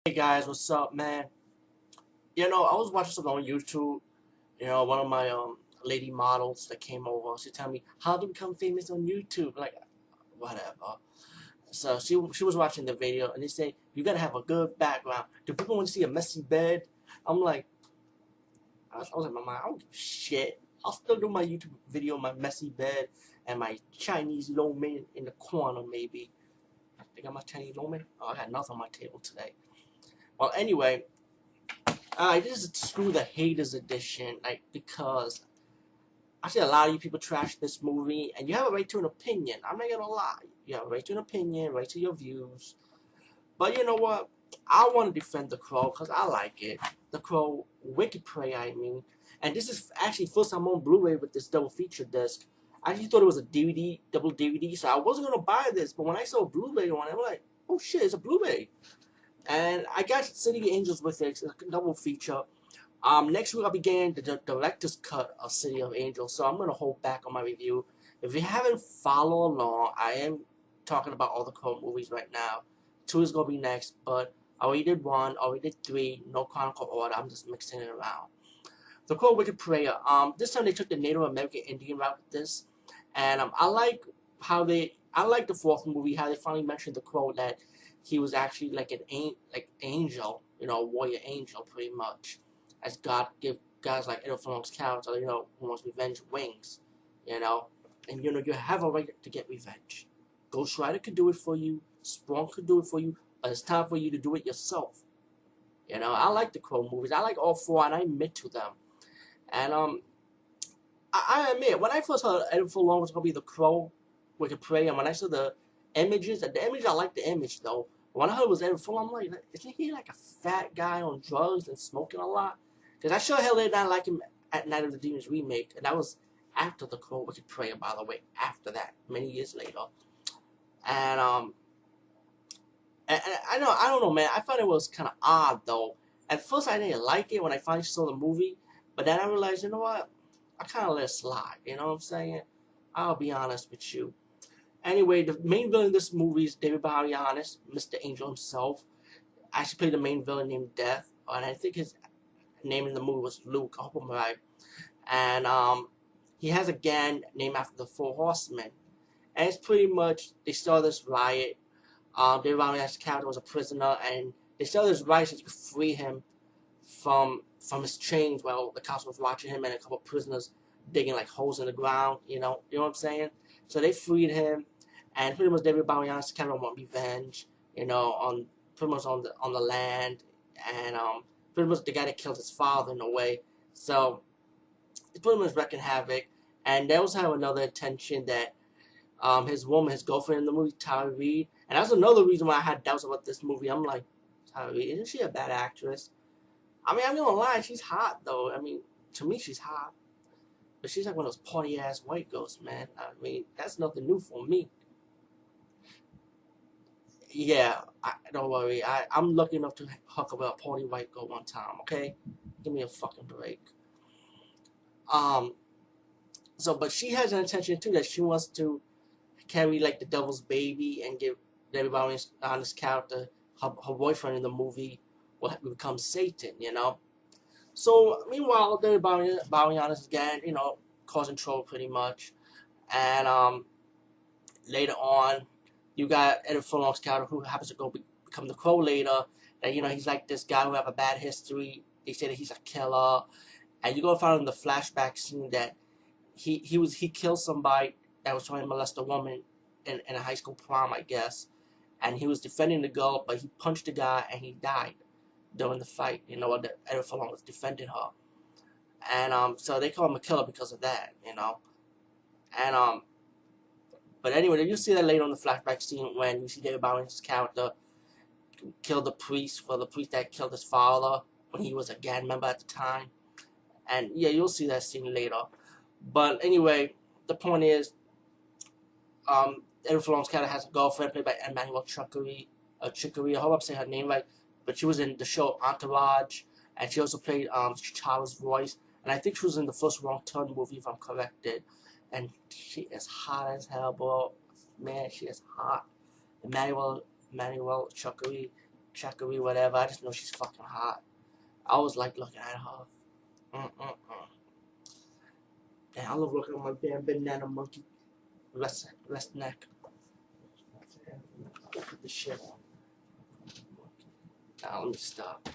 Hey guys, what's up, man? I was watching something on YouTube. One of my lady models that came over. She told me how to become famous on YouTube. Like, whatever. So she was watching the video and they say you gotta have a good background. Do people want to see a messy bed? I'm like, I was like, Mama, I don't give a shit. I'll still do my YouTube video, my messy bed, and my Chinese lo mein in the corner maybe. I got my Chinese lo mein. Oh, I got nothing on my table today. Well, anyway. This is Screw the Haters edition, like, because I see a lot of you people trash this movie, and you have a right to an opinion. I'm not gonna lie. You have a right to an opinion, right to your views. But you know what? I want to defend The Crow because I like it. The Crow, Wicked Prey, I mean. And this is actually first time on Blu-ray with this double feature disc. I actually thought it was a DVD, double DVD, so I wasn't gonna buy this. But when I saw Blu-ray on it, I'm like, oh shit, it's a Blu-ray. And I got City Angels with it. It's a double feature. Next week I'll be getting the director's cut of City of Angels, so I'm gonna hold back on my review. If you haven't followed along, I am talking about all the Crow movies right now. 2 is gonna be next, but I already did 1, already did 3, no chronicle order. I'm just mixing it around. The Crow Wicked Prayer. This time they took the Native American Indian route with this, and I like the fourth movie how they finally mentioned the Crow that he was actually like angel, a warrior angel pretty much, as God give guys like Edward Furlong's character, who wants revenge wings, you know, and you have a right to get revenge. Ghost Rider could do it for you, Spawn could do it for you, but it's time for you to do it yourself. I like the Crow movies. I like all 4, and I admit to them. And I admit, when I first heard Edward Furlong was gonna be the Crow, Wicked Prey, and when I saw the image, I like the image though. But when I heard it was Edward Furlong, I'm like, isn't he like a fat guy on drugs and smoking a lot? Because I sure hell did not like him at Night of the Demons remake, and that was after the Crow, Wicked Prey, by the way. After that, many years later, and and I don't know, man. I thought it was kind of odd though. At first, I didn't like it when I finally saw the movie, but then I realized, you know what? I kind of let it slide. You know what I'm saying? I'll be honest with you. Anyway, the main villain in this movie is David Boreanaz, Mr. Angel himself. I actually played the main villain named Death, and I think his name in the movie was Luke. I hope I'm right. And he has a gang named after the Four Horsemen, and it's pretty much they started this riot. David Boreanaz's character was a prisoner, and they started this riot so you could free him from his chains while the cops was watching him and a couple of prisoners digging like holes in the ground. You know what I'm saying? So they freed him, and pretty much David Boreanaz kind of want revenge. On pretty much on the land, and pretty much the guy that killed his father in a way. So it's pretty much wrecking havoc. And they also have another intention that his girlfriend in the movie, Tara Reid, and that's another reason why I had doubts about this movie. I'm like, Tara Reid, isn't she a bad actress? I mean, I'm not gonna lie, she's hot though. I mean, to me, she's hot, but she's like one of those party ass white girls, man. I mean, that's nothing new for me. Yeah, don't worry. I'm lucky enough to hook up with a party white girl one time. Okay, give me a fucking break. Um. But she has an intention too that she wants to carry like the devil's baby and give everybody on this character her boyfriend in the movie will become Satan. So meanwhile, they're bowing on us again, causing trouble pretty much. And later on, you got Edward Furlong's character who happens to become the Crow later. And he's like this guy who have a bad history. They say that he's a killer, and you're gonna find in the flashback scene that he killed somebody that was trying to molest a woman in a high school prom, I guess. And he was defending the girl, but he punched the guy and he died during the fight. Edward Furlong was defending her. And so they call him a killer because of that. And but anyway, you see that later on the flashback scene when you see David Bowen's character kill the priest for the priest that killed his father when he was a gang member at the time. And yeah, you'll see that scene later. But anyway, the point is, Edward Furlong's character has a girlfriend played by Emmanuel Chicory. I hope I'm saying her name right. But she was in the show Entourage, and she also played Chara's voice. And I think she was in the first Wrong Turn movie, if I'm corrected. And she is hot as hell, bro. Man, she is hot. Emmanuel Chicory Checkery, whatever. I just know she's fucking hot. I was like looking at her. Damn, I love looking at my damn banana monkey rest neck. Look at this shit. Now let me stop.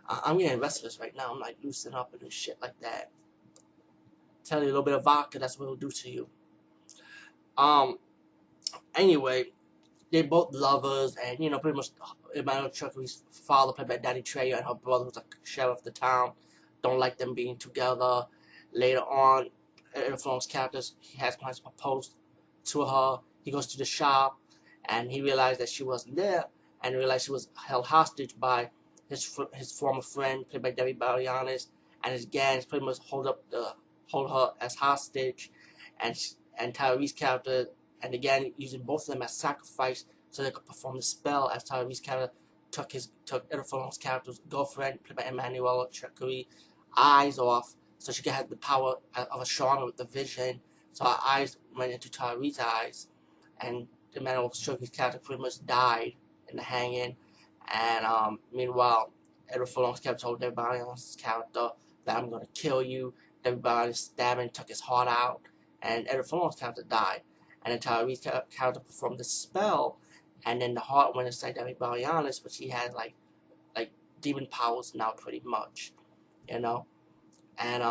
I'm getting restless right now. I'm like loosening up and shit like that. Tell you a little bit of vodka, that's what it'll do to you. Anyway, they're both lovers, and you know, pretty much Emmanuel Chuckery's father, played by Danny Trejo, and her brother, who's a sheriff of the town, don't like them being together. Later on, in Florence's characters, he has plans to propose to her. He goes to the shop, and he realized that she wasn't there, and realized she was held hostage by his former friend, played by Debbie Barrianes, and his gangs pretty much hold her as hostage, and Tyrese's character, and again using both of them as sacrifice so they could perform the spell, as Tyrese's character took Edward Furlong's character's girlfriend, played by Emmanuel Chakri, eyes off so she could have the power of a shaman with the vision. So her eyes went into Tyrese's eyes, and Emmanuel Chakri's character pretty much died in the hanging. And meanwhile, Edward Furlong's character told everybody else's character that I'm gonna kill you. Everybody stabbed and took his heart out, and Edward Furlong's character died. And then Tyrese's character performed the spell, and then the heart went inside Debbie Barrianes, but she had like demon powers now, pretty much, you know. And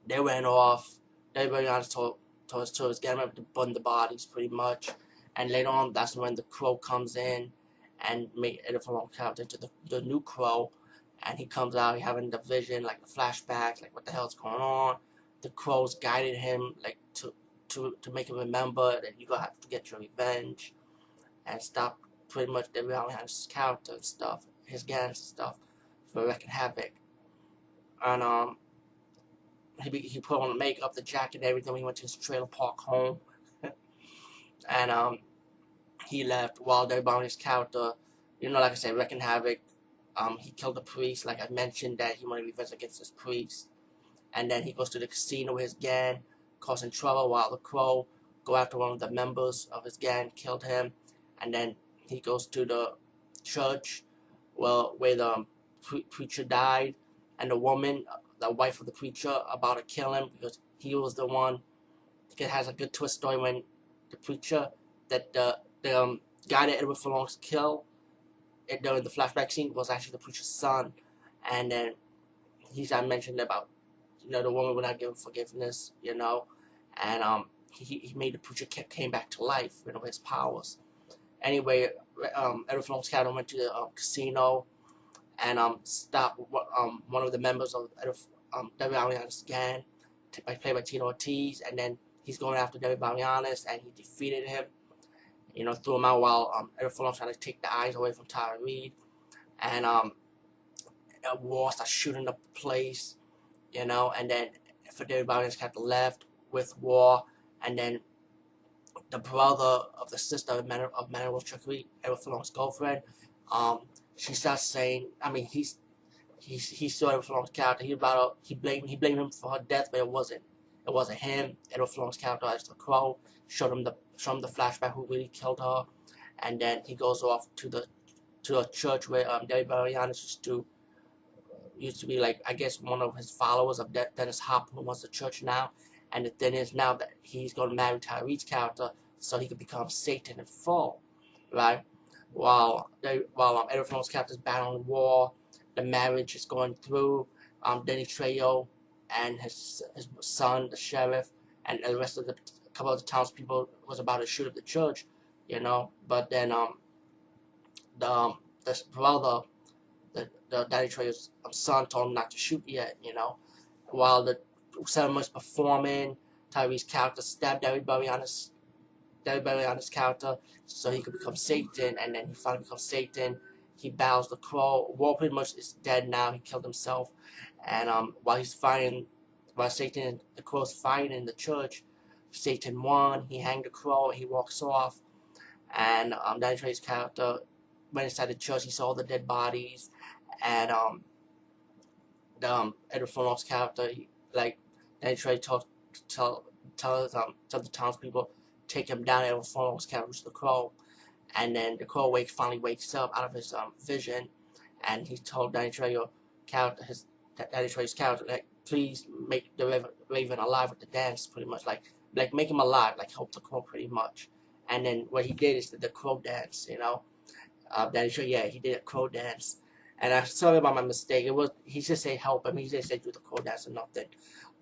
they went off. Debbie Barrianes told us to get them to burn the bodies, pretty much. And later on, that's when the crow comes in and made Edward Furlong's character into the new crow. And he comes out, he having the vision, like the flashbacks, like what the hell's going on. The crows guided him, like to make him remember that you're gonna have to get your revenge and stop pretty much the Barrianes' character and stuff, his gangs and stuff, for wreaking havoc. And he put on the makeup, the jacket, everything when he went to his trailer park home. And he left while Debbie Barrianes' character, you know, like I said, wreaking havoc. He killed the priest, like I mentioned, that he wanted revenge against this priest. And then he goes to the casino with his gang, causing trouble while the crow go after one of the members of his gang, killed him. And then he goes to the church where the preacher died, and the woman, the wife of the preacher, about to kill him because he was the one. It has a good twist story when the preacher, that the guy that Edward Furlong killed during the flashback scene was actually the preacher's son. And then I mentioned about, you know, the woman would not give him forgiveness, you know, and he made the preacher came back to life, you know, his powers. Anyway, Edward Furlong's character went to the casino and stopped one of the members of Debbie Barrianes' gang, played by Tino Ortiz, and then he's going after Debbie Barrianes, and he defeated him, you know, threw him out while Edward Furlong trying to take the eyes away from Tara Reid, and War started shooting up the place, you know, and then for Debbie Barrianes' character left with War, and then the brother of the sister of Manuel Chakri, Edward Furlong's girlfriend, she starts saying, I mean, he saw Edward Furlong's character. He blamed him for her death, but it wasn't him. Edward Furlong's character as the crow showed him the flashback who really killed her, and then he goes off to a church where Debbie Barrianes used to be, like, I guess one of his followers of Dennis Hopper, who runs the church now. And the thing is now that he's going to marry Tyrese's character so he could become Satan and fall, right? While Edward Furlong's character is battling War, the marriage is going through. Danny Trejo and his son, the sheriff, and the rest of a couple of the townspeople was about to shoot at the church, you know. But then the brother, the Danny Trejo's son, told him not to shoot yet, you know. While the ceremony was performing, Tyrese's character stabbed Debbie Barrianes' character so he could become Satan, and then he finally becomes Satan. He battles the crow. War pretty much is dead now. He killed himself, and while Satan and the crow's fighting in the church, Satan won. He hanged the crow. He walks off, and Danny Trejo's character went inside the church. He saw all the dead bodies, and Edward Furlong's character, Danny Trejo tell the townspeople, take him down. Edward Furlong's character, the crow, And then the Crow finally wakes up out of his vision, and he told Danny Trejo character, Danny Trejo's character, like, please make the Raven alive with the dance, pretty much, like make him alive, like help the Crow, pretty much. And then what he did is the Crow dance, you know. Danny Trejo, yeah, he did a Crow dance. And I'm sorry about my mistake. It was, he just said help him. He just said do the Crow dance or nothing.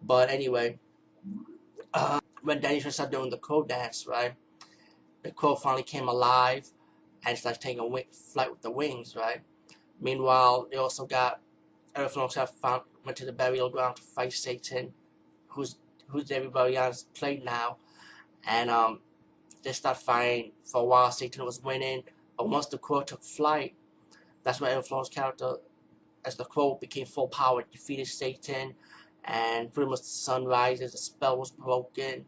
But anyway, when Danny Trejo started doing the Crow dance, right, the Crow finally came alive and started taking a flight with the wings, right. Meanwhile, they also got Earth went to the burial ground to fight Satan, who's everybody else played now, and they start fighting for a while. Satan was winning, but once the Crow took flight, that's when Earth character, as the Crow became full power, defeated Satan, and pretty much the sun rises, the spell was broken,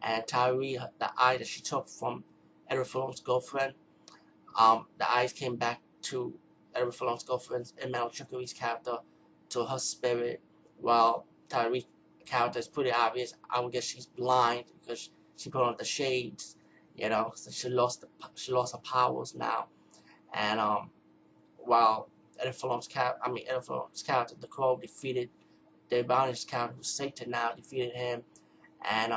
and Tyree, the eye that she took from Edward Furlong's girlfriend, the eyes came back to Edward Furlong's girlfriend's Immortal Chicory's character, to her spirit, while Tyree's character is pretty obvious. I would guess she's blind because she put on the shades, you know, so she lost her powers now, and while Edward Furlong's character, the Crow, defeated Dave Bounty's character, who's Satan now, defeated him, and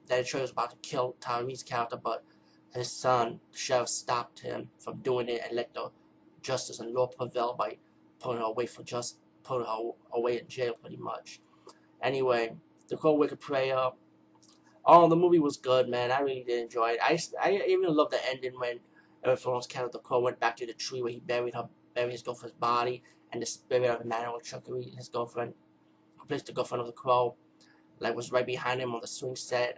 Danny Trejo was about to kill Tyree's character, but his son, the sheriff, stopped him from doing it and let the justice and law prevail by putting her away in jail, pretty much. Anyway, the Crow Wicked Prayer. Oh, the movie was good, man. I really did enjoy it. I even love the ending when Edward Furlong's character, the Crow, went back to the tree where he buried his girlfriend's body, and the spirit of Emmanuel Chuckery, his girlfriend, who plays the girlfriend of the Crow, like, was right behind him on the swing set.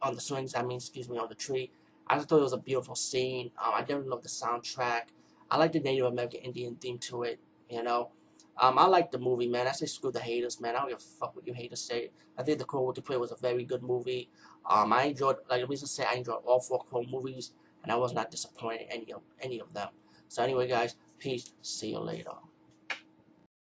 On the tree. I just thought it was a beautiful scene. I definitely love the soundtrack. I like the Native American Indian theme to it, you know. I like the movie, man. I say screw the haters, man. I don't give a fuck what you haters say. I think The Crow Wicked Prayer was a very good movie. I enjoyed, like the reason I say, I enjoyed all 4 Crow movies, and I was not disappointed in any of them. So anyway, guys, peace. See you later.